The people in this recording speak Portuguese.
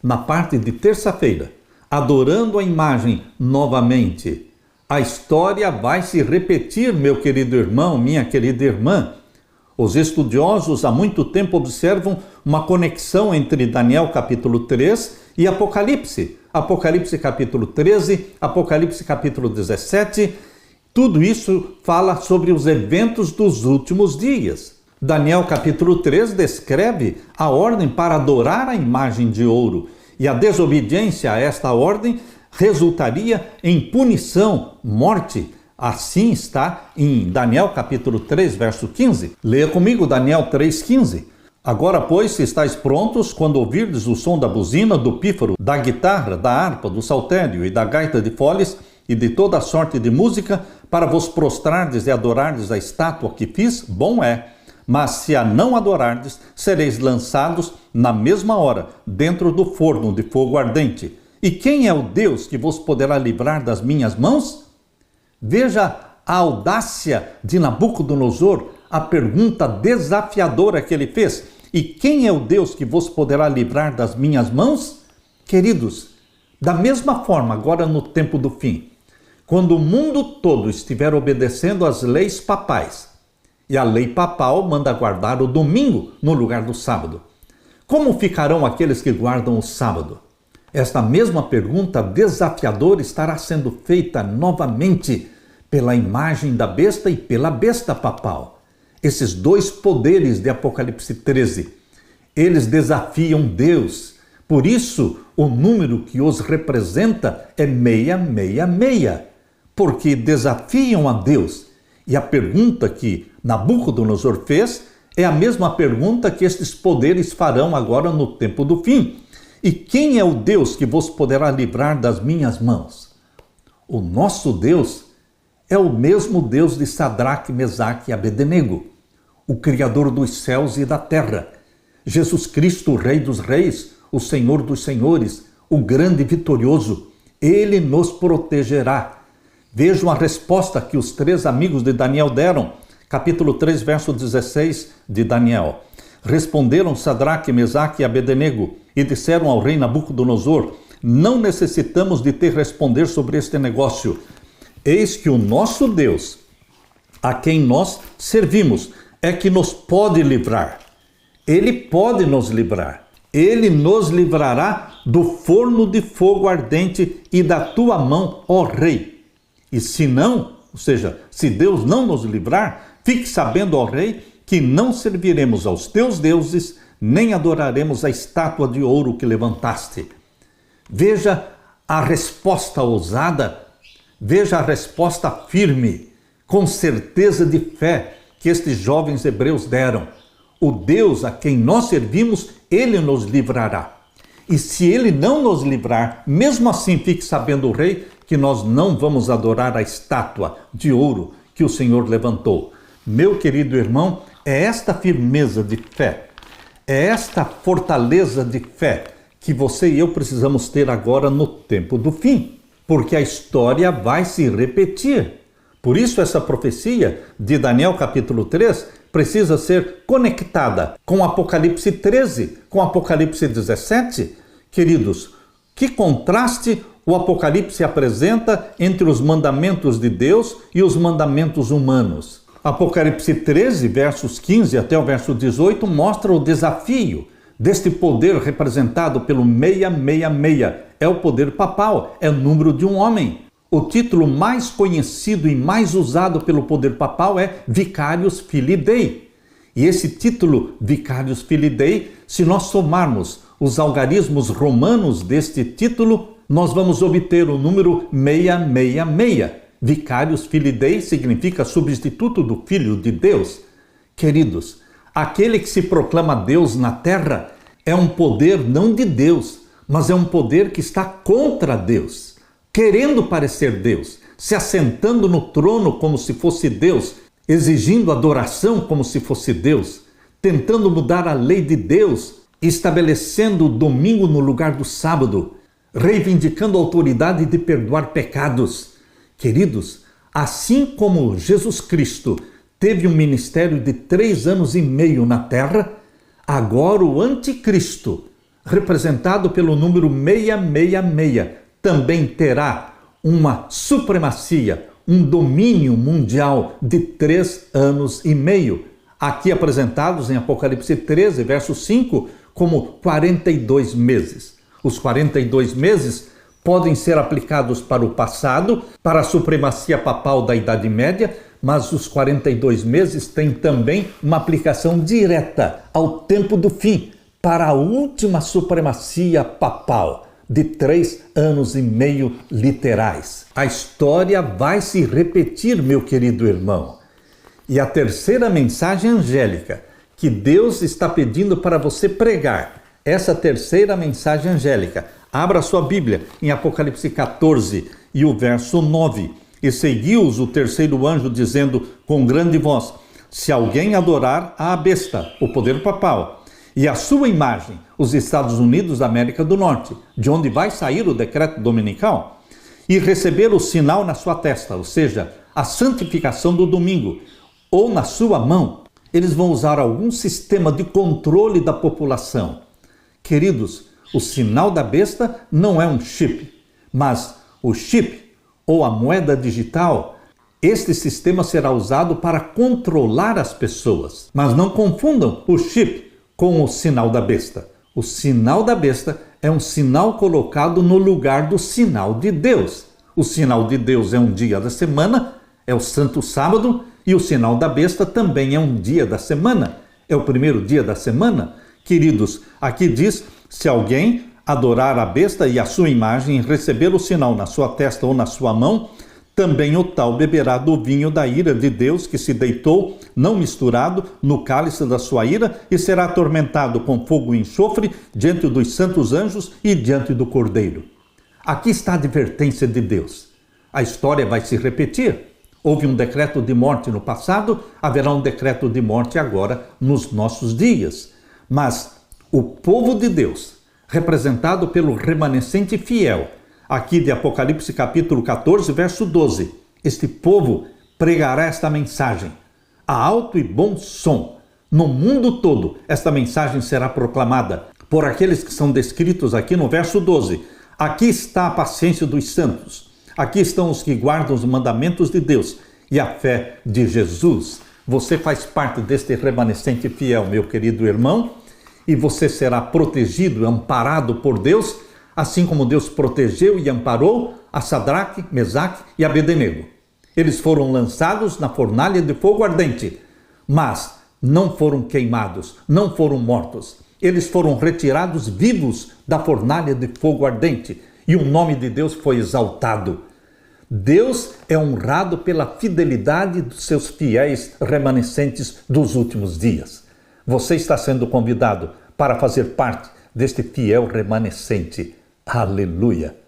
na parte de terça-feira, adorando a imagem novamente, a história vai se repetir, meu querido irmão, minha querida irmã. Os estudiosos há muito tempo observam uma conexão entre Daniel capítulo 3 e Apocalipse. Apocalipse capítulo 13, Apocalipse capítulo 17, tudo isso fala sobre os eventos dos últimos dias. Daniel capítulo 3 descreve a ordem para adorar a imagem de ouro, e a desobediência a esta ordem resultaria em punição, morte. Assim está em Daniel capítulo 3, verso 15. Leia comigo Daniel 3,15. Agora, pois, se estáis prontos, quando ouvirdes o som da buzina, do pífaro, da guitarra, da harpa, do saltério e da gaita de foles, e de toda sorte de música, para vos prostrardes e adorardes a estátua que fiz, bom é. Mas se a não adorardes, sereis lançados na mesma hora, dentro do forno de fogo ardente. E quem é o Deus que vos poderá livrar das minhas mãos? Veja a audácia de Nabucodonosor, a pergunta desafiadora que ele fez. E quem é o Deus que vos poderá livrar das minhas mãos? Queridos, da mesma forma, agora no tempo do fim, quando o mundo todo estiver obedecendo às leis papais, e a lei papal manda guardar o domingo no lugar do sábado, como ficarão aqueles que guardam o sábado? Esta mesma pergunta desafiadora estará sendo feita novamente pela imagem da besta e pela besta papal. Esses dois poderes de Apocalipse 13, eles desafiam Deus. Por isso, o número que os representa é 666, porque desafiam a Deus. E a pergunta que Nabucodonosor fez é a mesma pergunta que estes poderes farão agora no tempo do fim. E quem é o Deus que vos poderá livrar das minhas mãos? O nosso Deus é o mesmo Deus de Sadraque, Mesaque e Abednego, o Criador dos céus e da terra. Jesus Cristo, o Rei dos reis, o Senhor dos senhores, o grande e vitorioso. Ele nos protegerá. Vejam a resposta que os três amigos de Daniel deram. Capítulo 3, verso 16 de Daniel. Responderam Sadraque, Mesaque e Abednego e disseram ao rei Nabucodonosor: não necessitamos de te responder sobre este negócio. Eis que o nosso Deus, a quem nós servimos, é que nos pode livrar. Ele pode nos livrar. Ele nos livrará do forno de fogo ardente e da tua mão, ó rei. E se não, ou seja, se Deus não nos livrar, fique sabendo, ó rei, que não serviremos aos teus deuses, nem adoraremos a estátua de ouro que levantaste. Veja a resposta ousada, veja a resposta firme, com certeza de fé que estes jovens hebreus deram. O Deus a quem nós servimos, Ele nos livrará. E se Ele não nos livrar, mesmo assim fique sabendo, o rei, que nós não vamos adorar a estátua de ouro que o Senhor levantou. Meu querido irmão, é esta firmeza de fé, é esta fortaleza de fé que você e eu precisamos ter agora no tempo do fim, porque a história vai se repetir. Por isso essa profecia de Daniel capítulo 3 precisa ser conectada com Apocalipse 13, com Apocalipse 17. Queridos, que contraste o Apocalipse apresenta entre os mandamentos de Deus e os mandamentos humanos. Apocalipse 13, versos 15 até o verso 18, mostra o desafio deste poder representado pelo 666. É o poder papal, é o número de um homem. O título mais conhecido e mais usado pelo poder papal é Vicarius Filii Dei. E esse título, Vicarius Filii Dei, se nós somarmos os algarismos romanos deste título, nós vamos obter o número 666. Vicarius Filii Dei significa substituto do Filho de Deus. Queridos, aquele que se proclama Deus na terra é um poder não de Deus, mas é um poder que está contra Deus, querendo parecer Deus, se assentando no trono como se fosse Deus, exigindo adoração como se fosse Deus, tentando mudar a lei de Deus, estabelecendo o domingo no lugar do sábado, reivindicando a autoridade de perdoar pecados. Queridos, assim como Jesus Cristo teve um ministério de 3 anos e meio na terra, agora o anticristo representado pelo número 666, também terá uma supremacia, um domínio mundial de 3 anos e meio, aqui apresentados em Apocalipse 13, verso 5, como 42 meses. Os 42 meses podem ser aplicados para o passado, para a supremacia papal da Idade Média, mas os 42 meses têm também uma aplicação direta ao tempo do fim, para a última supremacia papal de 3 anos e meio literais. A história vai se repetir, meu querido irmão. E a terceira mensagem angélica que Deus está pedindo para você pregar, essa terceira mensagem angélica, abra sua Bíblia em Apocalipse 14 e o verso 9. E seguiu-os o terceiro anjo dizendo com grande voz: se alguém adorar a besta, o poder papal, e a sua imagem, os Estados Unidos da América do Norte, de onde vai sair o decreto dominical, e receber o sinal na sua testa, ou seja, a santificação do domingo, ou na sua mão, eles vão usar algum sistema de controle da população. Queridos, o sinal da besta não é um chip, mas o chip, ou a moeda digital, este sistema será usado para controlar as pessoas. Mas não confundam o chip com o sinal da besta. O sinal da besta é um sinal colocado no lugar do sinal de Deus. O sinal de Deus é um dia da semana, é o Santo Sábado, e o sinal da besta também é um dia da semana, é o primeiro dia da semana. Queridos, aqui diz: se alguém adorar a besta e a sua imagem e receber o sinal na sua testa ou na sua mão, também o tal beberá do vinho da ira de Deus que se deitou, não misturado, no cálice da sua ira, e será atormentado com fogo e enxofre diante dos santos anjos e diante do Cordeiro. Aqui está a advertência de Deus. A história vai se repetir. Houve um decreto de morte no passado, haverá um decreto de morte agora nos nossos dias. Mas o povo de Deus, representado pelo remanescente fiel, aqui de Apocalipse capítulo 14, verso 12, este povo pregará esta mensagem a alto e bom som. No mundo todo, esta mensagem será proclamada por aqueles que são descritos aqui no verso 12. Aqui está a paciência dos santos. Aqui estão os que guardam os mandamentos de Deus e a fé de Jesus. Você faz parte deste remanescente fiel, meu querido irmão, e você será protegido, amparado por Deus, assim como Deus protegeu e amparou a Sadraque, Mesaque e Abednego. Eles foram lançados na fornalha de fogo ardente, mas não foram queimados, não foram mortos. Eles foram retirados vivos da fornalha de fogo ardente e o nome de Deus foi exaltado. Deus é honrado pela fidelidade dos seus fiéis remanescentes dos últimos dias. Você está sendo convidado para fazer parte deste fiel remanescente. Aleluia!